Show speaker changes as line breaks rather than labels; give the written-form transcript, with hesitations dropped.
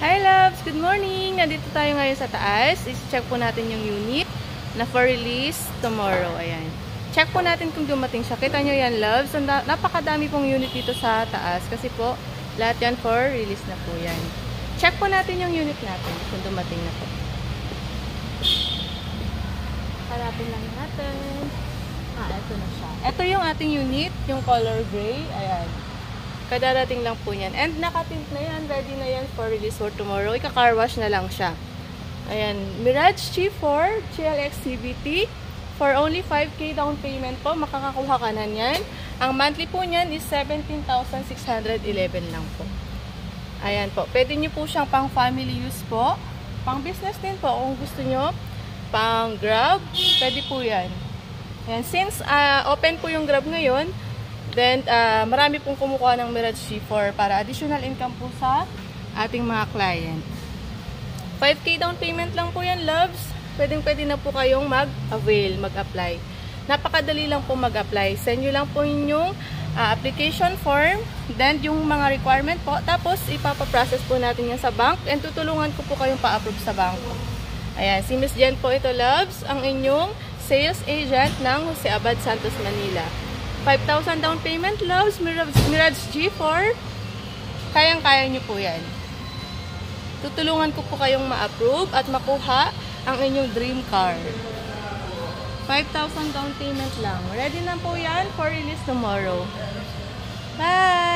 Hi loves! Good morning! Nandito tayo ngayon sa taas. I-check po natin yung unit na for release tomorrow. Ayan. Check po natin kung dumating siya. Kita nyo yan loves. Napakadami pong unit dito sa taas. Kasi po, lahat yan for release na po yan. Check po natin yung unit natin kung dumating na po. Harapin lang natin. Ito na siya. Ito yung ating unit, yung color gray. Ayan. Kadarating lang po yan. And nakatint na yan. Ready na yan for release for tomorrow. Ika-car wash na lang siya. Ayan. Mirage G4 GLX CVT. For only 5K down payment po, makakakuha ka na yan. Ang monthly po niyan is 17,611 lang po. Ayan po. Pwede nyo po siyang pang family use po. Pang business din po kung gusto nyo. Pang Grab. Pwede po yan. Ayan. Since open po yung Grab ngayon, then, marami pong kumukuha ng Mirage G4 para additional income po sa ating mga client. 5K down payment lang po yan, loves. Pwedeng-pwede na po kayong mag-avail, mag-apply. Napakadali lang po mag-apply. Send nyo lang po inyong application form, then yung mga requirement po. Tapos, ipapaprocess po natin yan sa bank and tutulungan ko po kayong pa-approve sa banko. Ayan, si Miss Jen po ito, loves, ang inyong sales agent ng Jose Abad Santos, Manila. 5,000 down payment, loves, Mirage G4. Kayang-kaya nyo po yan. Tutulungan ko po kayong ma-approve at makuha ang inyong dream car. 5,000 down payment lang. Ready na po yan for release tomorrow. Bye!